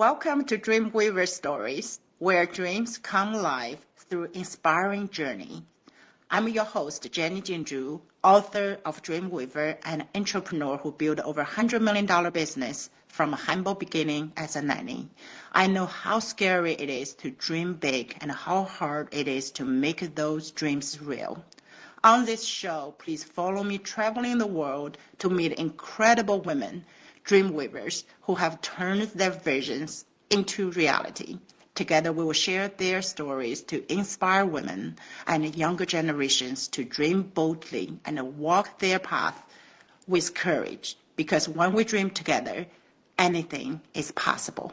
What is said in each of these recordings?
Welcome to Dreamweaver Stories, where dreams come alive through inspiring journey. I'm your host, Jenny Jinju, author of Dreamweaver and entrepreneur who built over $100 million business from a humble beginning as a nanny. I know how scary it is to dream big and how hard it is to make those dreams real. On this show, please follow me traveling the world to meet incredible women, dreamweavers, who have turned their visions into reality. Together, we will share their stories to inspire women and younger generations to dream boldly and walk their path with courage. Because when we dream together, anything is possible.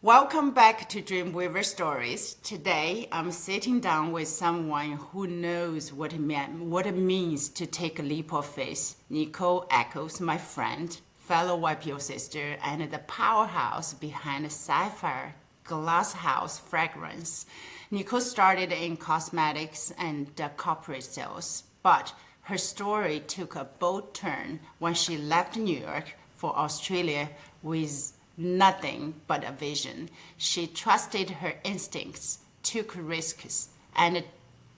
Welcome back to Dreamweaver Stories. Today, I'm sitting down with someone who knows what it means to take a leap of faith. Nicole Eckels, my friend, fellow YPO sister, and the powerhouse behind Sapphire Glasshouse Fragrances. Nicole started in cosmetics and corporate sales, but her story took a bold turn when she left New York for Australia with nothing but a vision. She trusted her instincts, took risks, and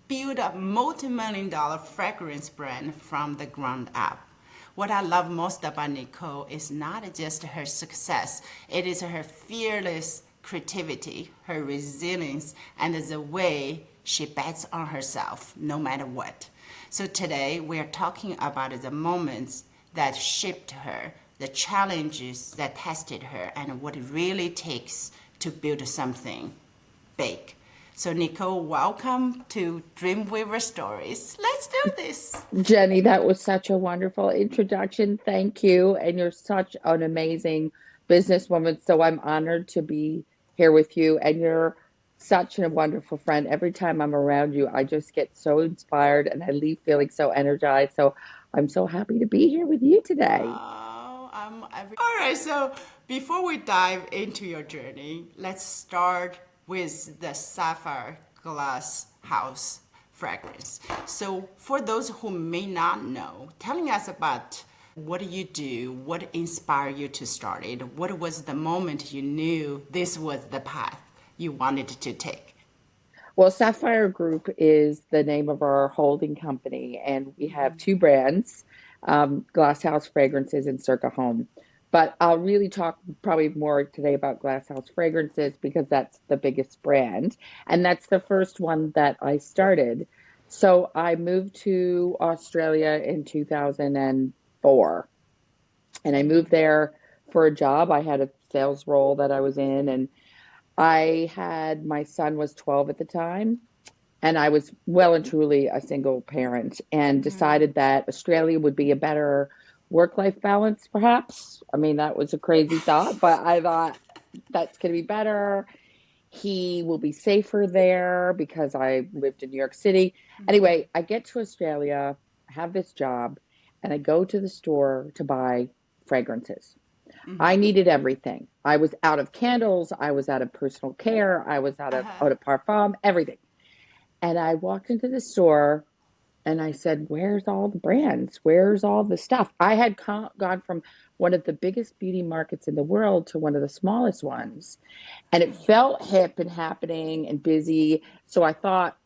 built a multi-million-dollar fragrance brand from the ground up. What I love most about Nicole is not just her success, it is her fearless creativity, her resilience, and the way she bets on herself no matter what. So today we are talking about the moments that shaped her, the challenges that tested her, and what it really takes to build something big. So Nicole, welcome to Dreamweaver Stories. Let's do this. Jenny, that was such a wonderful introduction. Thank you. And you're such an amazing businesswoman. So I'm honored to be here with you. And you're such a wonderful friend. Every time I'm around you, I just get so inspired and I leave feeling so energized. So I'm so happy to be here with you today. All right, so before we dive into your journey, let's start with the Sapphire Glass House fragrance. So for those who may not know, telling us about what do you do, what inspired you to start it, what was the moment you knew this was the path you wanted to take? Well, Sapphire Group is the name of our holding company, and we have two brands, Glasshouse Fragrances and Circa Home. But I'll really talk probably more today about Glasshouse Fragrances because that's the biggest brand, and that's the first one that I started. So I moved to Australia in 2004, and I moved there for a job. I had a sales role that I was in, and my son was 12 at the time, and I was well and truly a single parent and decided that Australia would be a better work-life balance, perhaps. I mean, that was a crazy thought, but I thought that's going to be better. He will be safer there because I lived in New York City. Anyway, I get to Australia, have this job, and I go to the store to buy fragrances. I needed everything. I was out of candles, I was out of personal care, I was out of eau de parfum, everything. And I walked into the store and I said, "Where's all the brands? Where's all the stuff?" I had gone from one of the biggest beauty markets in the world to one of the smallest ones. And it felt hip and happening and busy. So I thought,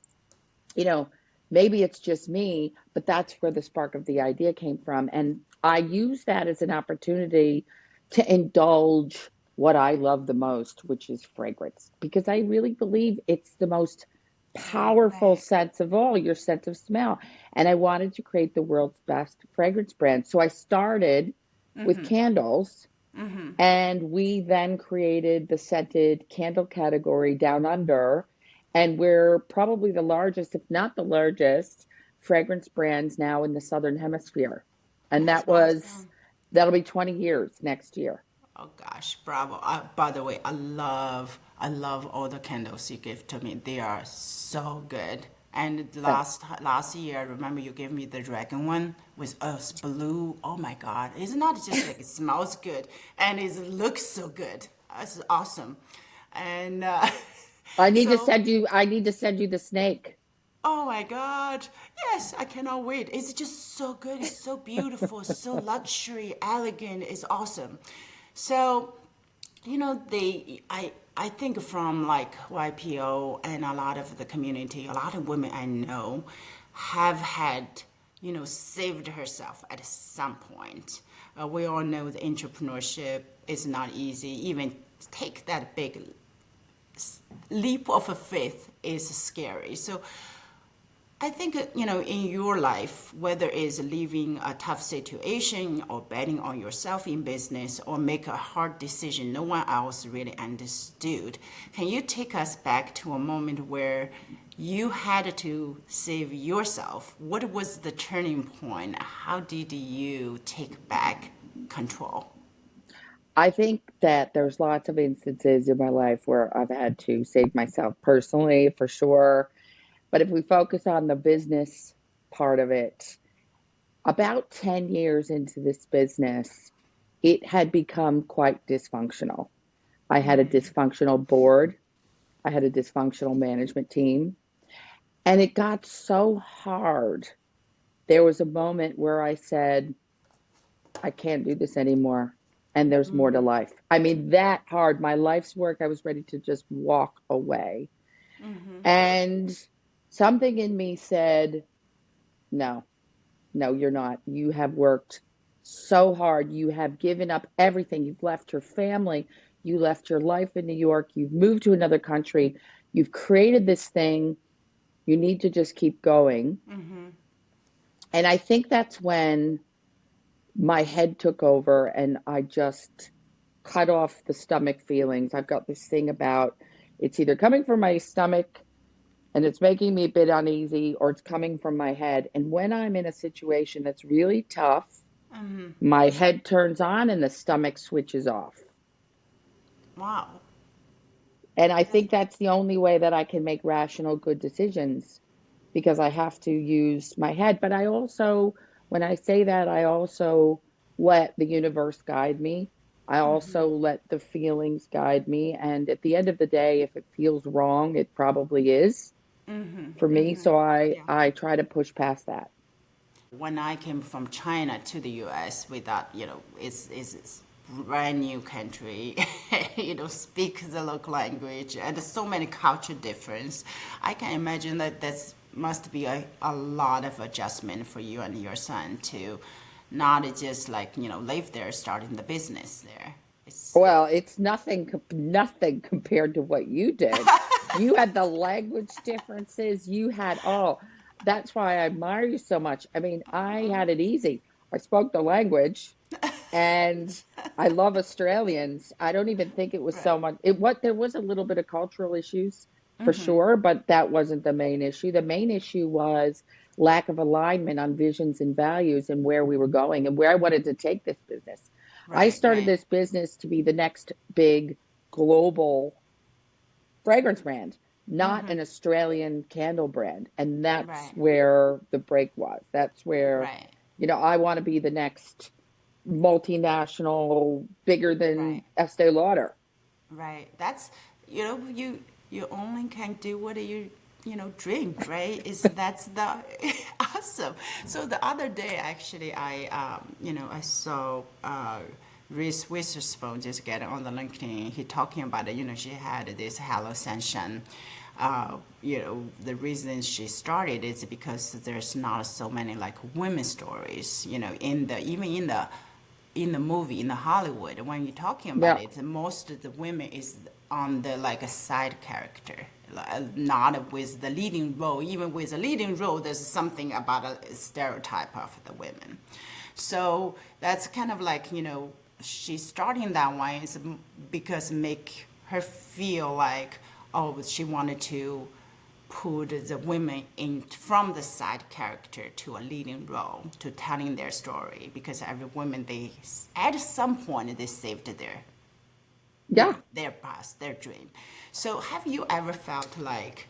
you know, maybe it's just me, but that's where the spark of the idea came from. And I use that as an opportunity to indulge what I love the most, which is fragrance, because I really believe it's the most powerful Right. sense of all, your sense of smell. And I wanted to create the world's best fragrance brand. So I started with candles, and we then created the scented candle category down under. And we're probably the largest, if not the largest, fragrance brands now in the Southern Hemisphere. And That's awesome. that'll be 20 years next year. Oh gosh, bravo. By the way, I love all the candles you give to me. They are so good. And But last year, I remember you gave me the dragon one with us blue. Oh my God. It's not just like it smells good and it looks so good. It's awesome. And so I need to send you the snake. oh my God. Yes, I cannot wait. It's just so good. It's so beautiful, so luxury, elegant. It's awesome. So I think from like YPO and a lot of the community, a lot of women I know have had, saved herself at some point. We all know the entrepreneurship is not easy. Even take that big leap of faith is scary. So I think, in your life, whether it's leaving a tough situation or betting on yourself in business or make a hard decision no one else really understood, can you take us back to a moment where you had to save yourself? What was the turning point? How did you take back control? I think that there's lots of instances in my life where I've had to save myself personally, for sure. But if we focus on the business part of it, about 10 years into this business, it had become quite dysfunctional. I had a dysfunctional board, I had a dysfunctional management team, and it got so hard. There was a moment where I said, I can't do this anymore. And there's more to life. I mean, that hard. My life's work, I was ready to just walk away. And something in me said, no, no, you're not. You have worked so hard. You have given up everything. You've left your family. You left your life in New York. You've moved to another country. You've created this thing. You need to just keep going. And I think that's when my head took over and I just cut off the stomach feelings. I've got this thing about it's either coming from my stomach and it's making me a bit uneasy or it's coming from my head. And when I'm in a situation that's really tough, my head turns on and the stomach switches off. Wow. And I think that's the only way that I can make rational, good decisions because I have to use my head. But I also, when I say that, I also let the universe guide me. I also let the feelings guide me. And at the end of the day, if it feels wrong, it probably is for me. So Yeah. I try to push past that. When I came from China to the U.S., we thought, it's brand new country, speak the local language, and so many culture difference. I can imagine that that's must be a lot of adjustment for you and your son to not just like, live there, starting the business there. It's Well, it's nothing compared to what you did. You had the language differences. You had that's why I admire you so much. I mean, I had it easy. I spoke the language, and I love Australians. I don't even think it was right. so much. What there was a little bit of cultural issues for sure, but that wasn't the main issue. The main issue was lack of alignment on visions and values and where we were going and where I wanted to take this business. I Right, started right, this business to be the next big global fragrance brand, not an Australian candle brand. And that's right, where the break was. That's where, right, I want to be the next multinational, bigger than right. Estee Lauder. Right. That's you only can do what dream, right? Is that's the awesome. So the other day actually I saw Reese Witherspoon just get on the LinkedIn. He talking about it. She had this Hello Sunshine. The reason she started is because there's not so many like women stories. In the movie in the Hollywood when you're talking about Yeah. it, most of the women is on the like a side character, not with the leading role. Even with the leading role, there's something about a stereotype of the women. So that's kind of like she's starting that one is because make her feel like she wanted to put the women in from the side character to a leading role to telling their story because every woman they at some point they saved Yeah. their past, their dream. So have you ever felt like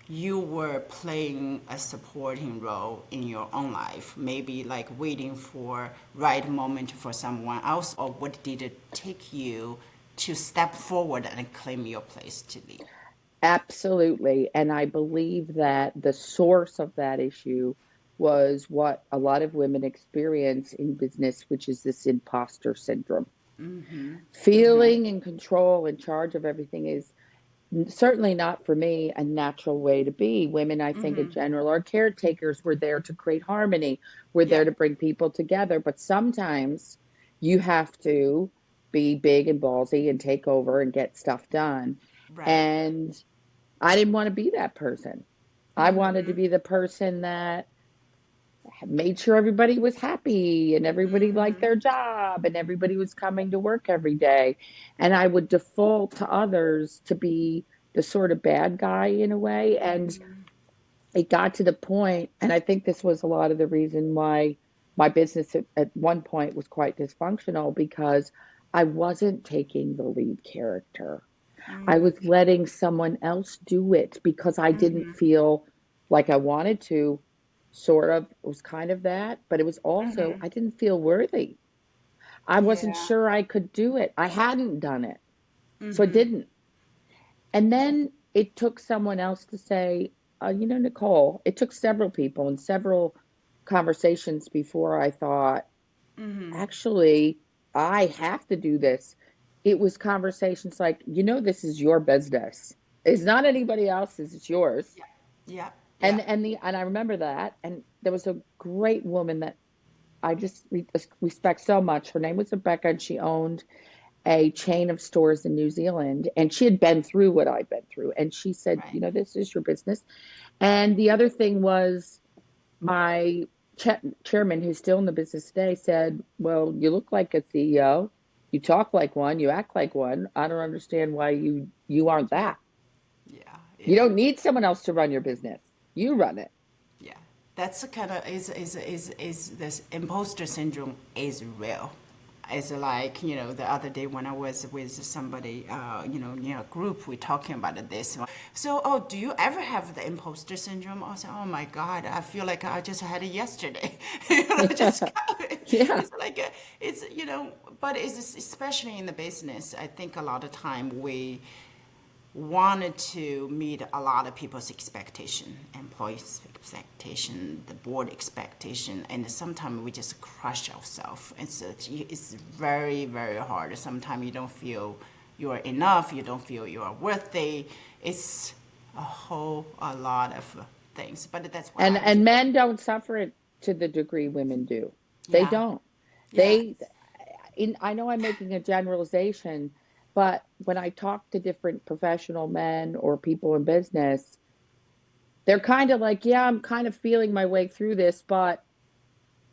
you were playing a supporting role in your own life, maybe like waiting for right moment for someone else, or what did it take you to step forward and claim your place to lead? Absolutely. And I believe that the source of that issue was what a lot of women experience in business, which is this imposter syndrome. Mm-hmm. Mm-hmm. Feeling in control, in charge of everything is certainly not for me a natural way to be. Women, I think, in Mm-hmm. general, are caretakers. We're there to create harmony, we're Yeah. there to bring people together. But sometimes you have to be big and ballsy and take over and get stuff done. Right. And I didn't want to be that person. I wanted to Mm-hmm. be the person that made sure everybody was happy and everybody liked Mm-hmm. their job and everybody was coming to work every day. And I would default to others to be the sort of bad guy in a way. And Mm-hmm. it got to the point, and I think this was a lot of the reason why my business at one point was quite dysfunctional, because I wasn't taking the lead character. I was letting someone else do it because I didn't Mm-hmm. feel like I wanted to. Sort of, it was kind of that, but it was also, Mm-hmm. I didn't feel worthy. I wasn't Yeah. sure I could do it. I hadn't done it, so I Mm-hmm. didn't. And then it took someone else to say, Nicole, it took several people and several conversations before I thought, Mm-hmm. actually, I have to do this. It was conversations like, this is your business. It's not anybody else's, it's yours. Yeah. Yeah. Yeah. And I remember that. And there was a great woman that I just respect so much. Her name was Rebecca, and she owned a chain of stores in New Zealand. And she had been through what I'd been through. And she said, Right. this is your business. And the other thing was, my chairman, who's still in the business today, said, well, you look like a CEO. You talk like one. You act like one. I don't understand why you aren't that. Yeah. You Yeah. don't need someone else to run your business. You run it. Yeah, that's the kind of is this imposter syndrome is real. It's like the other day when I was with somebody group, we talking about this. So do you ever have the imposter syndrome? I said, oh my God, I feel like I just had it yesterday. Just Yeah. it's like it's but it's especially in the business. I think a lot of time we wanted to meet a lot of people's expectation, employees' expectation, the board expectation, and sometimes we just crush ourselves. It's very, very hard. Sometimes you don't feel you are enough, you don't feel you are worthy. It's a lot of things, but that's why And I just, and men don't suffer it to the degree women do. They yeah, don't. yeah, They I know I'm making a generalization, but when I talk to different professional men or people in business, they're kind of like, yeah, I'm kind of feeling my way through this, but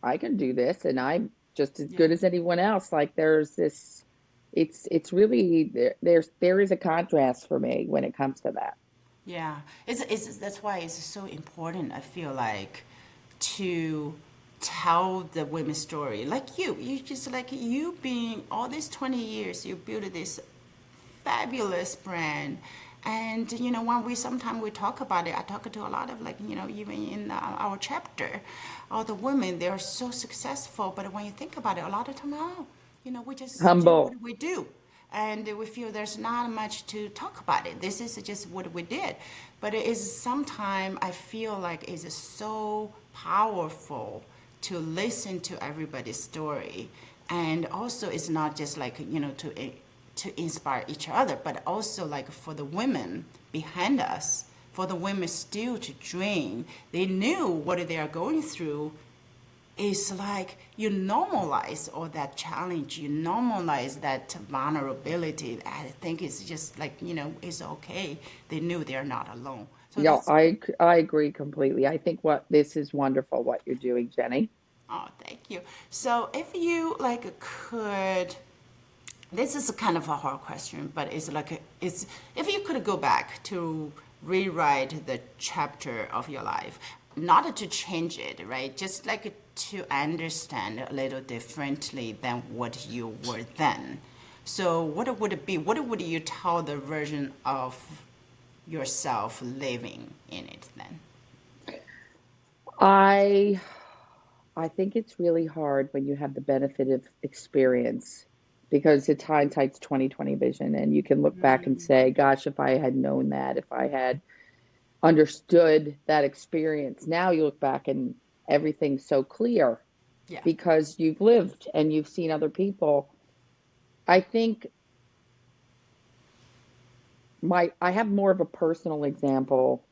I can do this and I'm just as yeah. good as anyone else. Like there's this, it's really there is a contrast for me when it comes to that. Yeah, it's that's why it's so important. I feel like to tell the women's story, like you just like you being all these 20 years, you built this fabulous brand, and when we sometimes we talk about it, I talk to a lot of like even in our chapter, all the women they are so successful, but when you think about it, a lot of time, oh, we just do what Humble. we do and we feel there's not much to talk about it. This is just what we did. But it is sometimes I feel like it's so powerful to listen to everybody's story. And also it's not just like, to inspire each other, but also like for the women behind us, for the women still to dream. They knew what they are going through, it's like you normalize all that challenge, you normalize that vulnerability. I think it's just like, it's okay. They knew they're not alone. So Yeah, that's, I agree completely. I think what this is wonderful what you're doing, Jenny. oh, thank you. So if you like could, this is a kind of a hard question, but it's like, it's, if you could go back to rewrite the chapter of your life, not to change it, right? Just like to understand a little differently than what you were then. So what would it be? What would you tell the version of yourself living in it then? I I think it's really hard when you have the benefit of experience, because it's hindsight's 2020 vision and you can look back and say, gosh, if I had known that, if I had understood that experience. Now you look back and everything's so clear Yeah. because you've lived and you've seen other people. I think I have more of a personal example,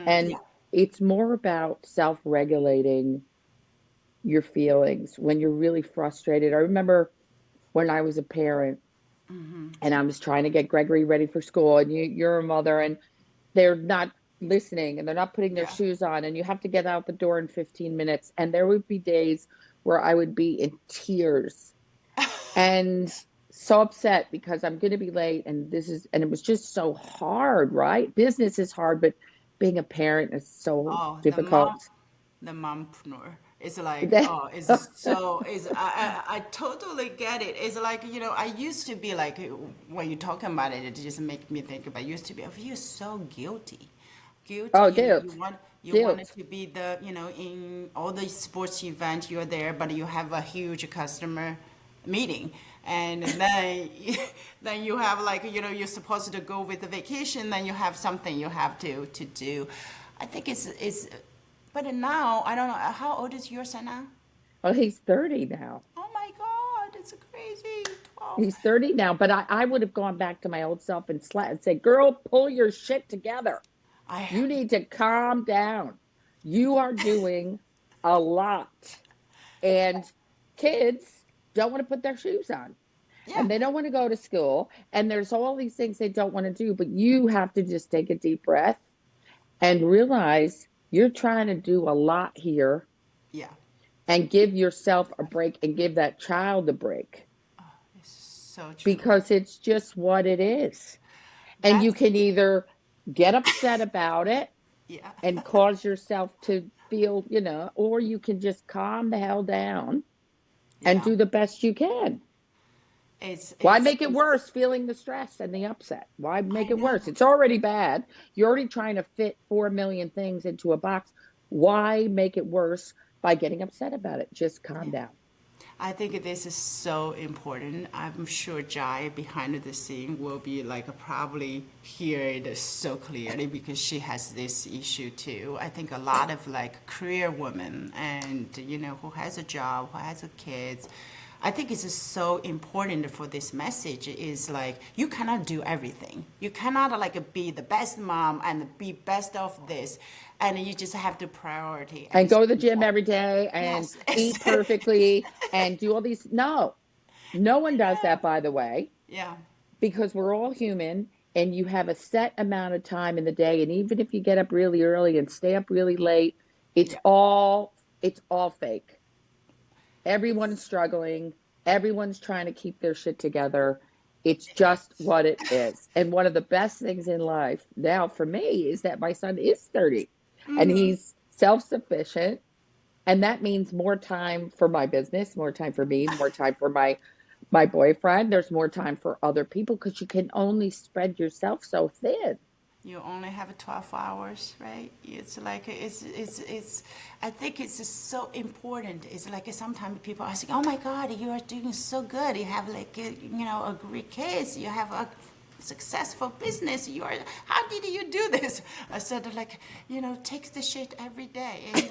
and Yeah. it's more about self-regulating your feelings when you're really frustrated. I remember when I was a parent and I was trying to get Gregory ready for school, and you're a mother, and they're not listening and they're not putting their Yeah. shoes on, and you have to get out the door in 15 minutes. And there would be days where I would be in tears and so upset because I'm going to be late, and it was just so hard, right? Business is hard, but being a parent is so Oh, difficult. the mompreneur. It's like, That- oh, it's so, I totally get it. It's like, I used to be like, when you're talking about it, it just makes me think about, used to be, I feel so guilty. Guilty, oh, you guilt, want, you wanted guilt. to be the, in all the sports event, you're there, but you have a huge customer meeting. And then, then you have like, you're supposed to go with the vacation, then you have something you have to do. I think but now, I don't know, how old is your son now? Well, he's 30 now. Oh my God, it's crazy. 12. He's 30 now, but I would have gone back to my old self and and said, girl, pull your shit together. I, You need to calm down. You are doing a lot. And kids don't want to put their shoes on, yeah, and they don't want to go to school. And there's all these things they don't want to do, but you have to just take a deep breath and realize you're trying to do a lot here, yeah, and give yourself a break and give that child a break, it's so true. because it's just what it is. And you That's, can either get upset about it yeah, and cause yourself to feel, or you can just calm the hell down and yeah. do the best you can. It's, Why it's, make it it's, worse feeling the stress and the upset? Why I make it worse? know. It's already bad. You're already trying to fit 4 million things into a box. Why make it worse by getting upset about it? Just calm Yeah. down. I think this is so important. I'm sure Jai behind the scene will be like probably hear it so clearly because she has this issue too. I think a lot of like career women and who has a job, who has a kids. I think it's just so important for this message is like you cannot do everything. You cannot like be the best mom and be best of this, and you just have to priority And and go to the spend gym time. every day and Yes, eat perfectly and do all these. No, no one does that, by the way, yeah, because we're all human, and you have a set amount of time in the day. And even if you get up really early and stay up really late, it's yeah. all it's all fake. Everyone's It's struggling. Everyone's trying to keep their shit together. It's it just is. what it is. And one of the best things in life now for me is that my son is 30 and he's self sufficient. And that means more time for my business, more time for me, more time for my boyfriend. There's more time for other people because you can only spread yourself so thin. You only have 12 hours, right? It's like it's I think it's just so important. It's like sometimes people are saying, "Oh my God, you are doing so good. You have like a great case. You have a successful business. You are. How did you do this?" I said like, take the shit every day, and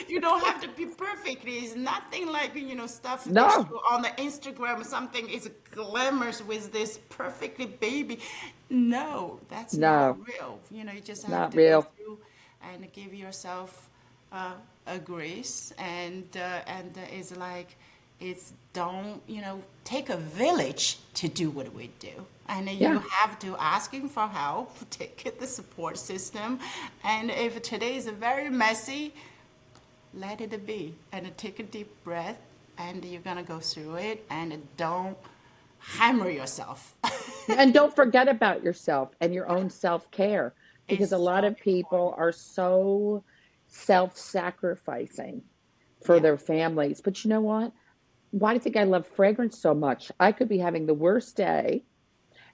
you don't have to be perfect. It's nothing like stuff they No, show on the Instagram. Something is glamorous with this perfectly baby. No, that's not no, real. You just have not to go real. through and give yourself a grace, and it's like it's don't take a village to do what we do, and you Yeah. have to asking for help, take the support system, and if today is very messy, let it be, and take a deep breath, and you're gonna go through it, and don't hammer yourself. And don't forget about yourself and your own self care, because a It's lot so of people important. are so self sacrificing for Yeah. their families. But you know what? Why do you think I love fragrance so much? I could be having the worst day,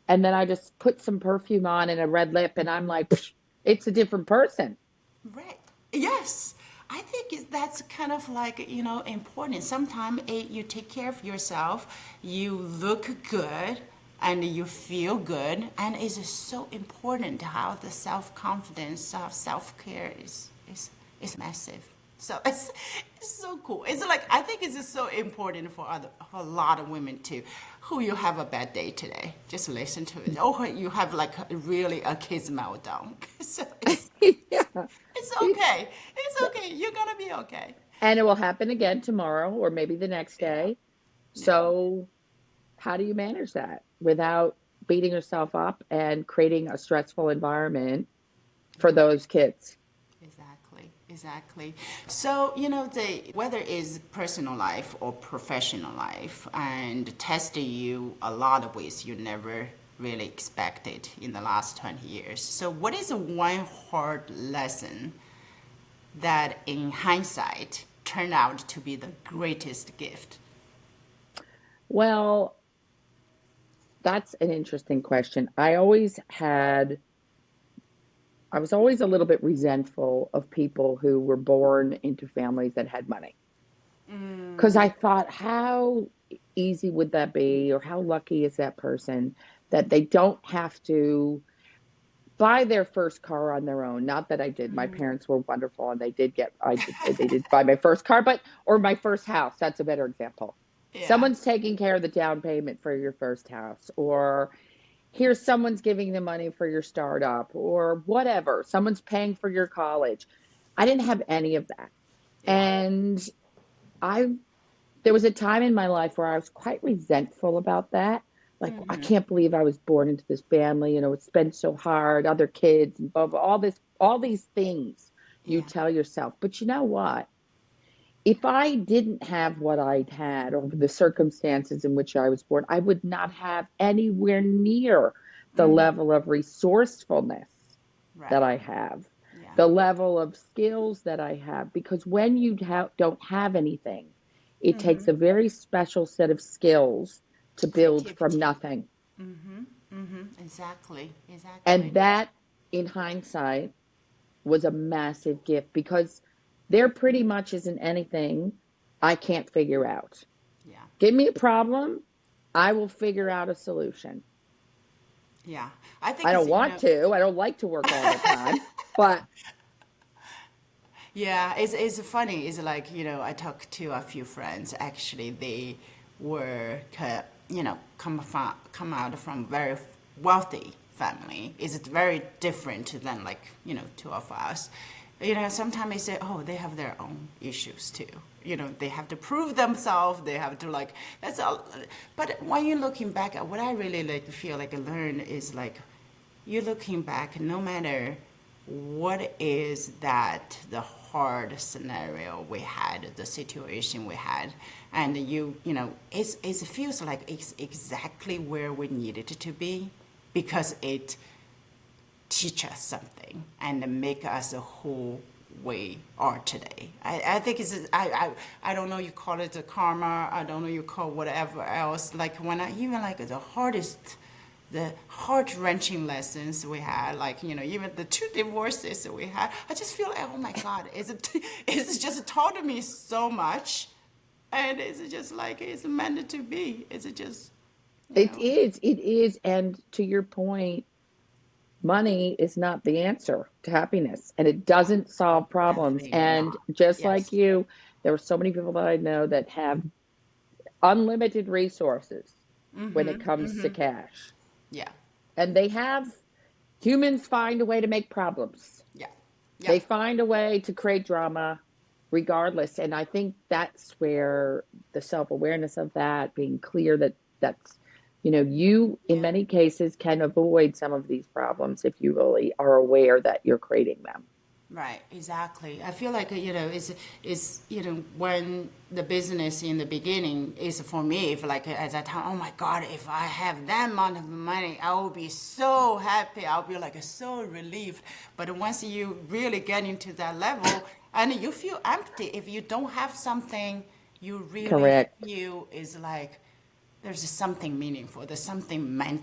and then I just put some perfume on and a red lip, and I'm like, "Psh, it's a different person." Right. Yes. I think that's kind of like, important. Sometimes you take care of yourself, you look good, and you feel good. And it's so important how the self confidence, self care is massive. So it's so cool. It's like I think it's just so important for a lot of women too. Who you have a bad day today, just listen to it. Oh, you have like really a kid's meltdown. So Yeah. it's It, okay. It's okay. You're gonna be okay. and it will happen again tomorrow or maybe the next Yeah. day. Yeah. So, how do you manage that without beating yourself up and creating a stressful environment for those kids? Exactly, exactly. So, the whether it's personal life or professional life, and testing you a lot of ways you never really expected in the last 20 years. So, what is the one hard lesson that, in hindsight, turned out to be the greatest gift? Well, that's an interesting question. I was always a little bit resentful of people who were born into families that had money. Because I thought, how easy would that be, or how lucky is that person that they don't have to buy their first car on their own? Not that I did. My parents were wonderful, and they did buy my first car, but or my first house. That's a better example. Yeah. Someone's taking care of the down payment for your first house, or here's someone's giving the money for your startup, or whatever. Someone's paying for your college. I didn't have any of that. Yeah. And I there was a time in my life where I was quite resentful about that. Like, I can't believe I was born into this family, it's been so hard, other kids and blah, blah, all these things you Yeah. tell yourself. But you know what? If I didn't have what I'd had or the circumstances in which I was born, I would not have anywhere near the level of resourcefulness that Right. I have, Yeah. the level of skills that I have. Because when you don't have anything, it takes a very special set of skills to build from Creativity. nothing. Exactly. Exactly. And that, in hindsight, was a massive gift because there pretty much isn't anything I can't figure out. Yeah. Give me a problem, I will figure out a solution. Yeah. I I think it's, don't want to, I don't like to work all the time, but yeah, it's funny. It's like, I talked to a few friends. Actually, they were, come out from very wealthy family. It's very different than like, two of us. Sometimes they say, oh, they have their own issues too. They have to prove themselves. They have to like, that's all. But when you're looking back at what I really like feel like I learned is like, you're looking back, no matter what is that the hard scenario we had, the situation we had, and it feels like it's exactly where we needed it to be because it teach us something and make us who we are today. I think I don't know, you call it the karma, I don't know, you call whatever else. Like when I even like the heart-wrenching lessons we had, like, even the two divorces that we had, I just feel like, oh my God, it's just taught me so much. And it's just like, it's meant to be. It's just, you know, it is. And to your point, money is not the answer to happiness and it doesn't solve problems. definitely And not. just like Yes. you, there are so many people that I know that have unlimited resources when it comes to cash. Yeah. And humans find a way to make problems. Yeah. They Yep. find a way to create drama regardless. And I think that's where the self awareness of that, being clear that you in Yeah. many cases can avoid some of these problems if you really are aware that you're creating them. Right, exactly. I feel like when the business in the beginning is for me, if like at that time, oh my God, if I have that amount of money, I will be so happy. I'll be like so relieved. But once you really get into that level, and you feel empty if you don't have something you really Correct. feel is like there's something meaningful. There's something meant,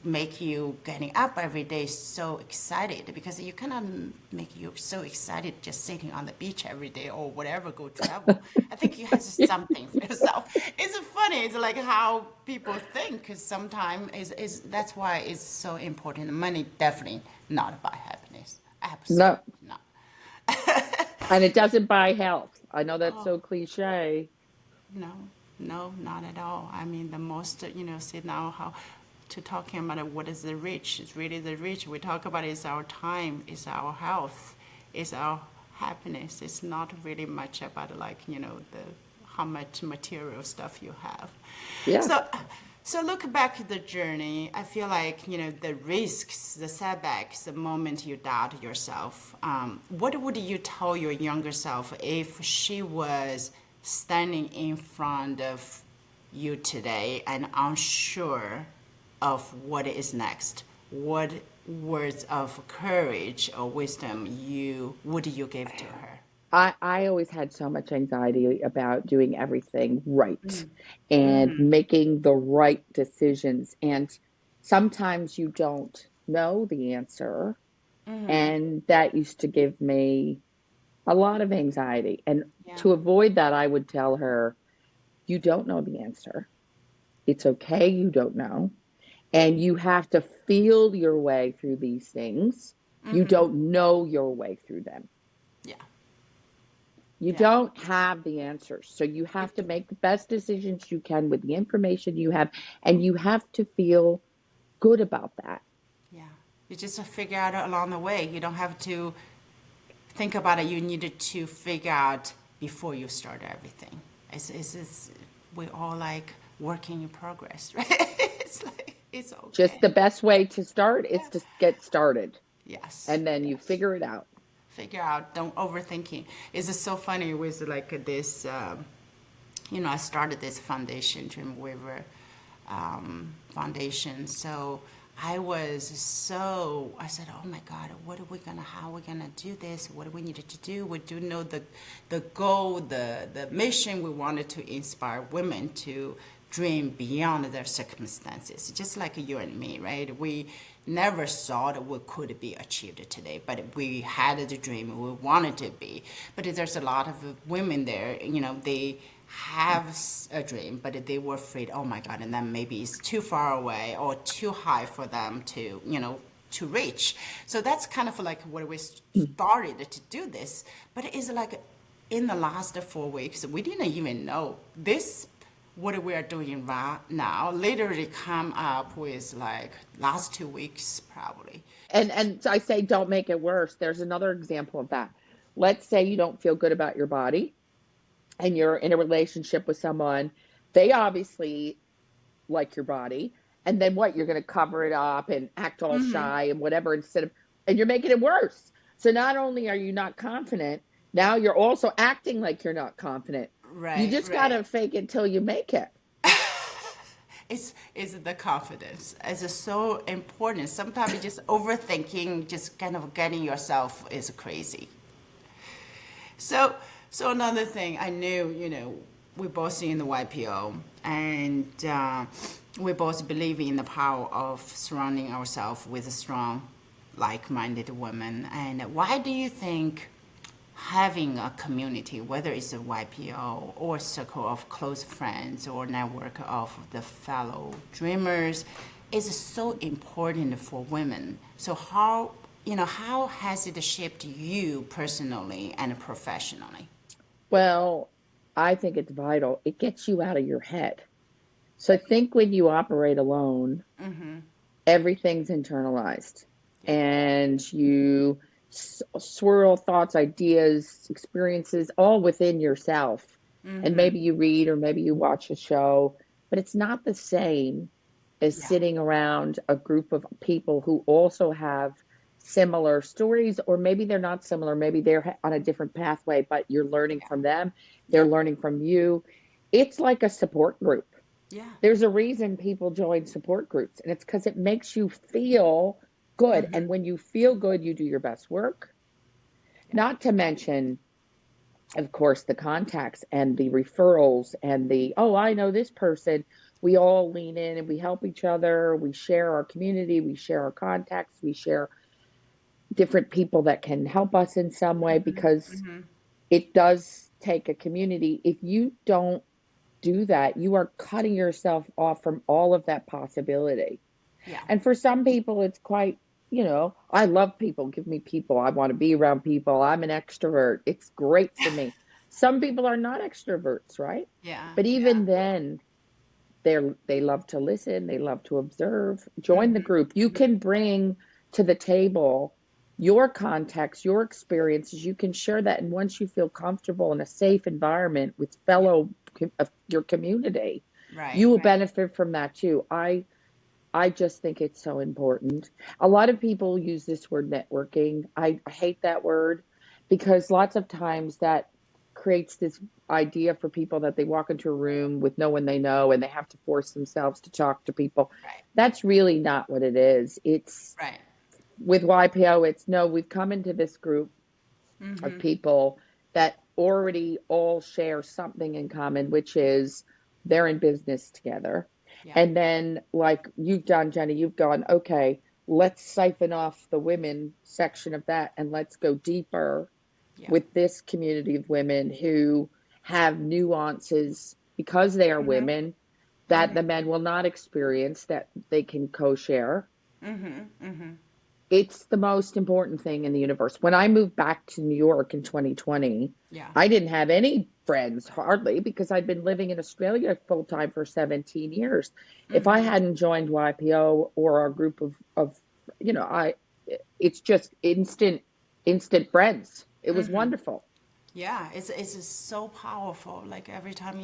make you getting up every day so excited because you cannot make you so excited just sitting on the beach every day or whatever, go travel. I think you have something for yourself. It's funny. It's like how people think because sometimes is that's why it's so important. Money definitely not about happiness. No, Absolutely not. And it doesn't buy health. I know that's Oh, so cliche. no, no, not at all. I mean, the most, see now how to talking about what is the rich. It's really the rich. We talk about is our time, is our health, is our happiness. It's not really much about like, the how much material stuff you have. Yeah. So, so look back at the journey. I feel like the risks, the setbacks, the moment you doubt yourself. What would you tell your younger self if she was standing in front of you today and unsure of what is next? What words of courage or wisdom you give to her? I always had so much anxiety about doing everything right and making the right decisions. And sometimes you don't know the answer. And that used to give me a lot of anxiety. And Yeah. to avoid that, I would tell her, you don't know the answer. It's okay, you don't know. And you have to feel your way through these things. You don't know your way through them. Yeah. You Yeah. don't have the answers. So you have to make the best decisions you can with the information you have, and you have to feel good about that. Yeah. You just figure out along the way. You don't have to think about it. You needed to figure out before you start everything. It's we all like working in progress, right? It's like it's Just okay. the best way to start is Yeah. to get started, Yes. and then you Yes. figure it out. Figure out. Don't overthinking. It's so funny with like this. I started this foundation, Dreamweaver Foundation. So I said, oh my God, how are we gonna do this? What do we need to do? We do know the goal, the mission. We wanted to inspire women to dream beyond their circumstances, just like you and me, right? We never thought what could be achieved today, but we had the dream we wanted to be. But there's a lot of women there, they have a dream, but they were afraid, oh my God, and then maybe it's too far away or too high for them to reach. So that's kind of like what we started to do this. But it's like in the last 4 weeks, we didn't even know this. What we are doing right now literally come up with like last 2 weeks probably. And so I say, don't make it worse. There's another example of that. Let's say you don't feel good about your body and you're in a relationship with someone. They obviously like your body. And then what? You're going to cover it up and act all shy and whatever and you're making it worse. So not only are you not confident, now you're also acting like you're not confident. You Right, just got right. to fake it till you make it. It's the confidence. It's so important. Sometimes just overthinking, just kind of getting yourself is crazy. So, so another thing I knew, we both in the YPO, and we both believe in the power of surrounding ourselves with a strong, like-minded women. And why do you think having a community, whether it's a YPO or a circle of close friends or network of the fellow dreamers, is so important for women? So how has it shaped you personally and professionally? Well, I think it's vital. It gets you out of your head. So I think when you operate alone, everything's internalized Yeah. and you swirl thoughts, ideas, experiences all within yourself. And maybe you read or maybe you watch a show, but it's not the same as Yeah. sitting around a group of people who also have similar stories, or maybe they're not similar, maybe they're on a different pathway, but you're learning Yeah. from them, they're Yep. learning from you. It's like a support group. Yeah. There's a reason people join support groups, and it's because it makes you feel good. And when you feel good, you do your best work. Yeah. Not to mention, of course, the contacts and the referrals and oh, I know this person. We all lean in and we help each other. We share our community, we share our contacts, we share different people that can help us in some way because it does take a community. If you don't do that, you are cutting yourself off from all of that possibility. Yeah. And for some people, it's quite I love people. Give me people. I want to be around people. I'm an extrovert. It's great for me. Some people are not extroverts, right? Yeah, But yeah. even then, they love to listen, they love to observe. Join the group. You can bring to the table your context, your experiences. You can share that, and once you feel comfortable in a safe environment with Yeah. fellow of your community, you Right. will benefit from that too. I just think it's so important. A lot of people use this word networking. I hate that word because lots of times that creates this idea for people that they walk into a room with no one they know and they have to force themselves to talk to people. Right. That's really not what it is. It's Right. with YPO, it's no, we've come into this group of people that already all share something in common, which is they're in business together. Yeah. And then, like you've done, Jenny, you've gone, okay, let's siphon off the women section of that and let's go deeper Yeah. with this community of women who have nuances because they are women that the men will not experience that they can co-share. It's the most important thing in the universe. When I moved back to New York in 2020, Yeah. I didn't have any friends hardly because I'd been living in Australia full time for 17 years. If I hadn't joined YPO or our group of I it's just instant friends. It was wonderful. Yeah, it's so powerful. Like every time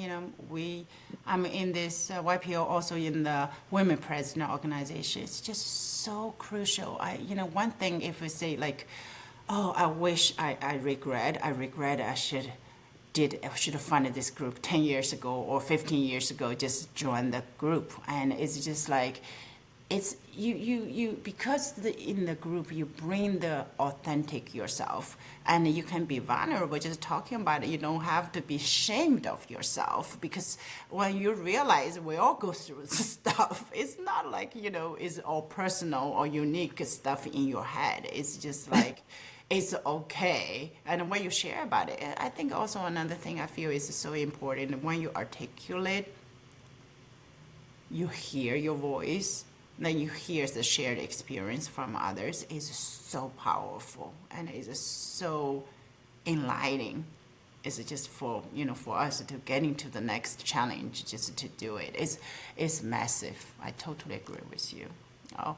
I'm in this YPO, also in the women president organization. It's just so crucial. One thing if we say like, oh, I regret I should have funded this group 10 years ago or 15 years ago, just join the group. And it's just like, it's you because in the group you bring the authentic yourself and you can be vulnerable just talking about it. You don't have to be ashamed of yourself because when you realize we all go through this stuff, it's not like it's all personal or unique stuff in your head. It's just like it's okay. And when you share about it, I think also another thing I feel is so important when you articulate, you hear your voice, then you hear the shared experience from others is so powerful and is so enlightening. It's just for us to get into the next challenge, just to do it. It's massive. I totally agree with you. Oh,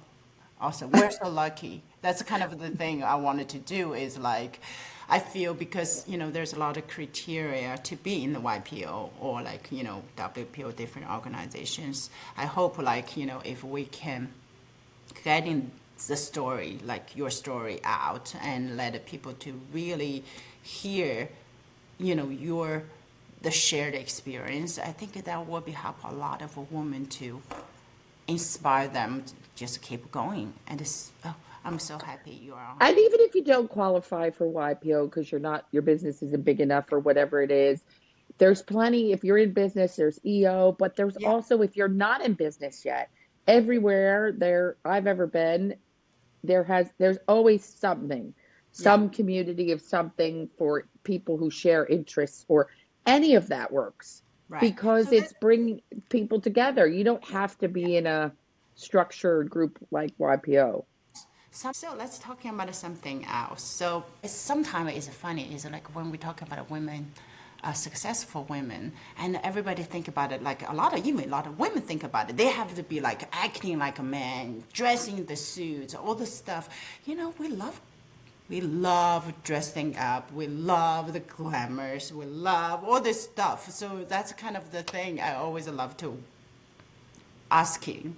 awesome. We're so lucky. That's kind of the thing I wanted to do is like, I feel because, there's a lot of criteria to be in the YPO or like, WPO, different organizations. I hope like, if we can getting the story, like your story out and let the people to really hear, your the shared experience. I think that will be help a lot of women to inspire them to just keep going. And I'm so happy you are on. And even if you don't qualify for YPO because your business isn't big enough or whatever it is, there's plenty. If you're in business, there's EO, but there's Yeah. also if you're not in business yet, everywhere there I've ever been, there's always something, Yeah. some community of something for people who share interests or any of that works Right. because So that. it's bringing people together. You don't have to Yeah. be in a structured group like YPO. So let's talking about something else. So sometimes it's funny. It's like when we talk about women, successful women, and everybody think about it like even a lot of women think about it. They have to be like acting like a man, dressing the suits, all the stuff. We love dressing up. We love the glamours. We love all this stuff. So that's kind of the thing I always love to asking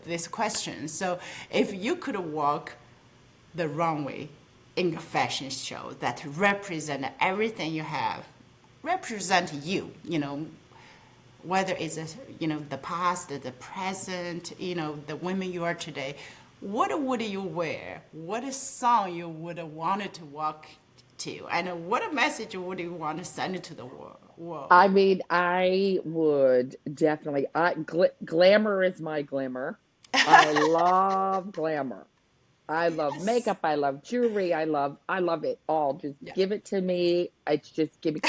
this question. So if you could walk the runway in a fashion show that represent everything you have, represent whether it's the past, the present, the women you are today, what would you wear? What song you would have wanted to walk to, and what message would you want to send to the world? I mean, I would definitely. Glamour is my glimmer. I love glamour. I love Yes. makeup. I love jewelry. I love it all. Just Yeah. give it to me. It's just give me.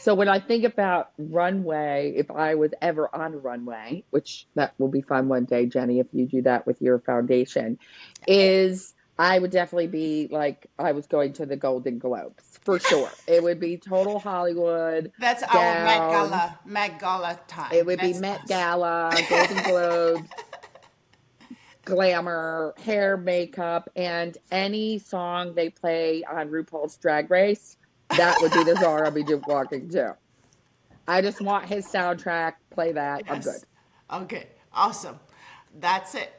So when I think about runway, if I was ever on a runway, which that will be fun one day, Jenny, if you do that with your foundation, is I would definitely be like I was going to the Golden Globes for sure. It would be total Hollywood That's our gowns. Met Gala It time. would be That's Met us. Gala, Golden Globes, glamour, hair, makeup, and any song they play on RuPaul's Drag Race. That would be the song I'll be walking to. I just want his soundtrack. Play that. I'm good. Yes. Okay. Awesome. That's it.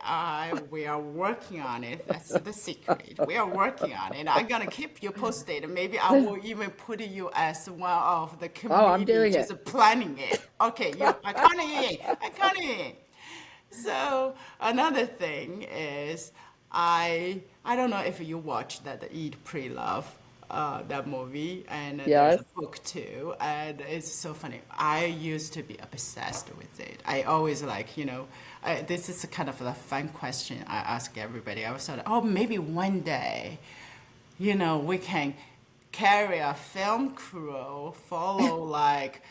We are working on it. That's the secret. We are working on it. I'm gonna keep you posted. Maybe I will even put you as one of the Oh, I'm committee doing just it. planning it. Okay, you. I can't in. I can't in. So another thing is, I don't know if you watched that Eat, Pray, Love, that movie, and there's Yes. a book too, and it's so funny. I used to be obsessed with it. I always like, this is kind of a fun question I ask everybody. I was sort of, oh, maybe one day, we can carry a film crew, follow like,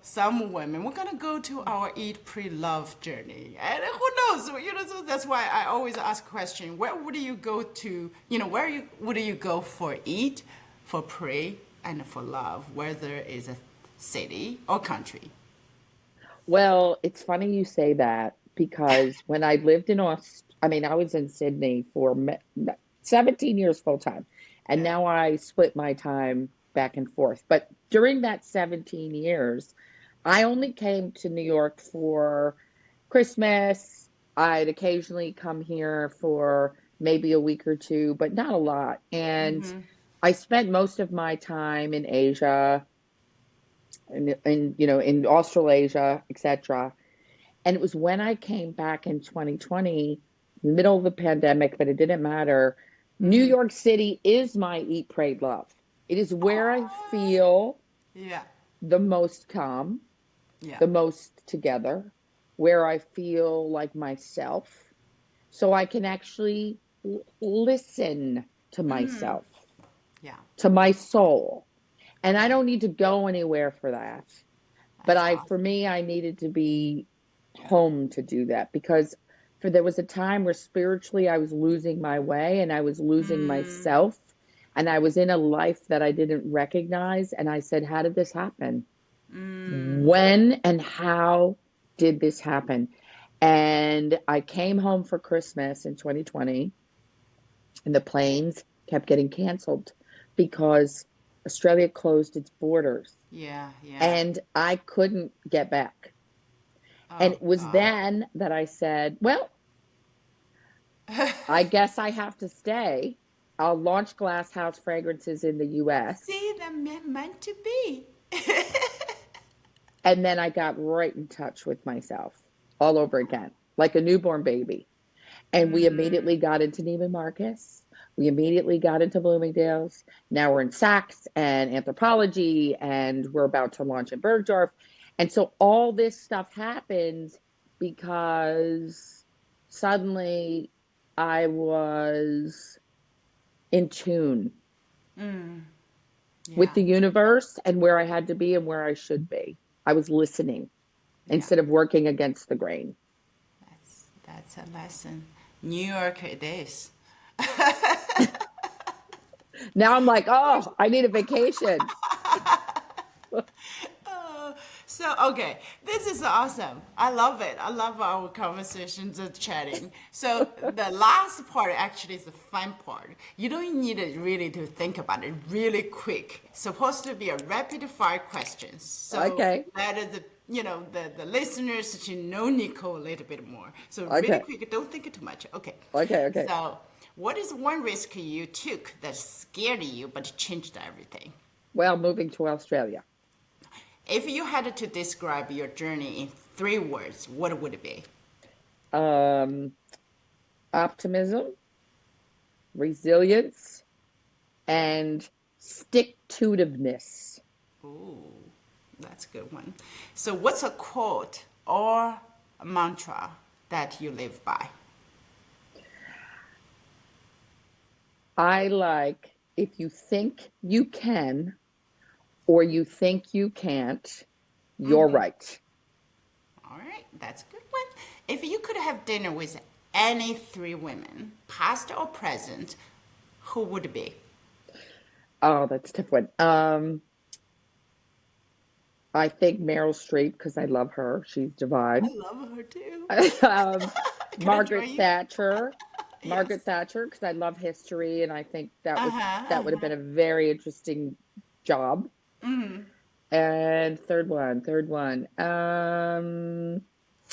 some women. We're gonna go to our eat, pre, love journey, and who knows? So that's why I always ask question: where would you go to? Would you go for eat, for pray, and for love? Whether it's a city or country. Well, it's funny you say that because when I lived in I mean, I was in Sydney for 17 years full time, and Yeah. now I split my time back and forth. But during that 17 years, I only came to New York for Christmas. I'd occasionally come here for maybe a week or two, but not a lot. And I spent most of my time in Asia and in Australasia, etc. And it was when I came back in 2020, middle of the pandemic, but it didn't matter. New York City is my eat, pray, love. It is where I Oh, feel yeah. the most calm, Yeah. the most together, where I feel like myself. So I can actually listen to myself, Yeah. to my soul. And I Yeah. don't need to go anywhere for that. But That's for awesome. me, I needed to be home to do that because there was a time where spiritually I was losing my way and I was losing myself and I was in a life that I didn't recognize. And I said, how did this happen? When and how did this happen? And I came home for Christmas in 2020 and the planes kept getting canceled because Australia closed its borders Yeah. Yeah. and I couldn't get back. And Oh it was God. then that I said, well, I guess I have to stay. I'll launch Glasshouse Fragrances in the US. See, that meant to be. And then I got right in touch with myself all over again, like a newborn baby. And we immediately got into Neiman Marcus. We immediately got into Bloomingdale's. Now we're in Saks and Anthropology, and we're about to launch in Bergdorf. And so all this stuff happens because suddenly I was in tune with Yeah. the universe and where I had to be and where I should be. I was listening Yeah. instead of working against the grain. That's a lesson. New York it is. Now I'm like, oh, I need a vacation. So okay, this is awesome. I love it. I love our conversations and chatting. So the last part actually is the fun part. You don't need it really to think about it. Really quick. Supposed to be a rapid fire questions. So Okay. that is the listeners to know Nicole a little bit more. So really Okay. quick. Don't think too much. Okay. Okay. Okay. So what is one risk you took that scared you but changed everything? Well, moving to Australia. If you had to describe your journey in 3 words, what would it be? Um, Optimism, resilience, and stick to itiveness. Ooh, that's a good one. So, what's a quote or a mantra that you live by? I like if you think you can, or you think you can't, you're right. All right, that's a good one. If you could have dinner with any three women, past or present, who would it be? Oh, that's a tough one. I think Meryl Streep because I love her. She's I divine. love her too. um, Can I join Margaret you? Thatcher. Margaret Yes. Thatcher because I love history and I think Uh huh. that would have been a very interesting job. And third one.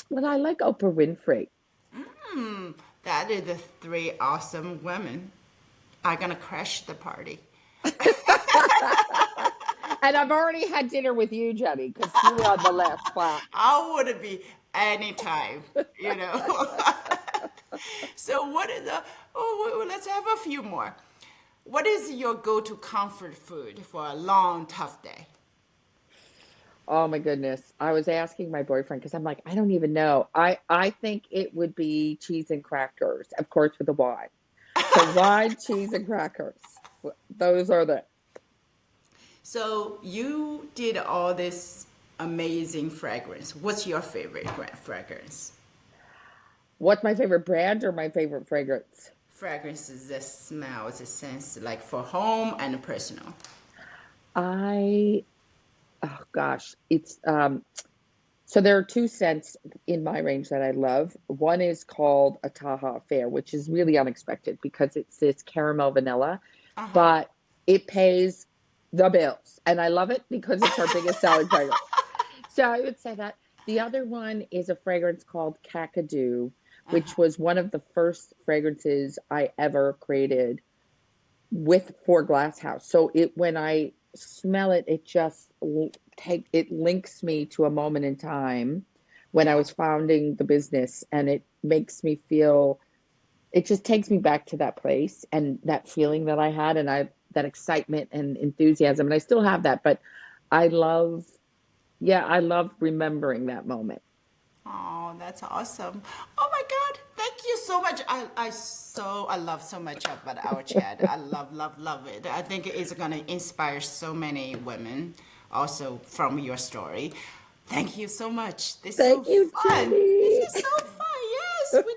Well, I like Oprah Winfrey. Hmm. That is the three awesome women. I'm gonna crash the party. And I've already had dinner with you, Jenny, because you were on the last spot. I would be anytime, you know. So what is the? Let's have a few more. What is your go-to comfort food for a long, tough day? Oh my goodness. I was asking my boyfriend because I'm like, I don't even know. I think it would be cheese and crackers, of course, with the Y. So wine, cheese, and crackers. Those are the. So you did all this amazing fragrance. What's your favorite fragrance? What's my favorite brand or my favorite fragrance? Fragrance is the smell, the sense, like for home and personal. I oh gosh, it's so there are two scents in my range that I love. One is called a Taha Affair, which is really unexpected because it's this caramel vanilla, Uh huh. but it pays the bills. And I love it because it's our biggest selling fragrance. So I would say that. The other one is a fragrance called Kakadu, which was one of the first fragrances I ever created with for Glasshouse. So it when I smell it, it just it links me to a moment in time when I Yeah. was founding the business, and it makes me feel. It just takes me back to that place and that feeling that I had, and I that excitement and enthusiasm, and I still have that. But I love, yeah, I love remembering that moment. Oh, that's awesome. Oh my God. Thank you so much. I love so much about our chat. I love, love, love it. I think it's gonna inspire so many women also from your story. Thank you so much. This is so Thank you, fun. This Jenny. is so fun. Yes, we